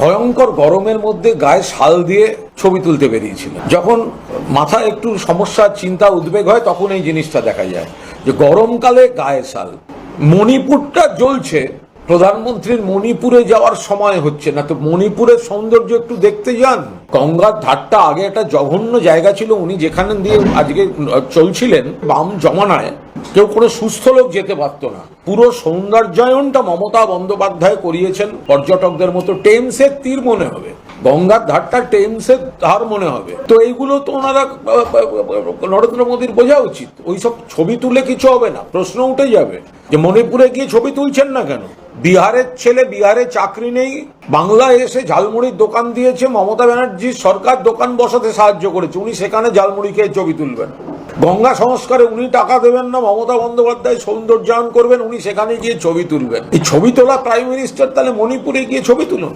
ভয়ঙ্কর গরমের মধ্যে গায়ে শাল দিয়ে ছবি তুলতে বেরিয়েছিল। যখন মাথায় একটু সমস্যা, চিন্তা, উদ্বেগ হয় তখন এই জিনিসটা দেখা যায় যে গরমকালে গায়ে শাল। মণিপুরটা জ্বলছে, প্রধানমন্ত্রীর মণিপুরে যাওয়ার সময় হচ্ছে না, তো মণিপুরের সৌন্দর্য একটু দেখতে যান। গঙ্গার ধারটা আগে একটা জঘন্য জায়গা ছিল, উনি যেখানে দিয়ে আজকে চলছিলেন বাম জমানায় কেউ কোনো সুস্থ লোক যেতে পারতো না। পুরো সৌন্দর্যায়নটা মমতা বন্দ্যোপাধ্যায় করিয়েছেন। পর্যটকদের মতো টেমসের তীর মনে হবে, গঙ্গার ধারটা টেমসের ধার মনে হবে। তো এইগুলো তো ওনারা নরেন্দ্র মোদীর বোঝা উচিত। ওইসব ছবি তুলে কিছু হবে না, প্রশ্ন উঠে যাবে যে মণিপুরে গিয়ে ছবি তুলছেন না কেন। বিহারের ছেলে, বিহারে চাকরি নেই, বাংলায় এসে ঝালমুড়ির দোকান দিয়েছে, মমতা ব্যানার্জির সরকার দোকান বসাতে সাহায্য করেছে, উনি সেখানে ঝালমুড়ি খেয়ে ছবি তুলবেন। গঙ্গা সংস্কারে উনি টাকা দেবেন না, মমতা বন্দ্যোপাধ্যায় সৌন্দর্যায়ন করবেন, উনি সেখানে গিয়ে ছবি তুলবেন। এই ছবি তোলা প্রাইম মিনিস্টার তাহলে মণিপুরে গিয়ে ছবি তুলুন।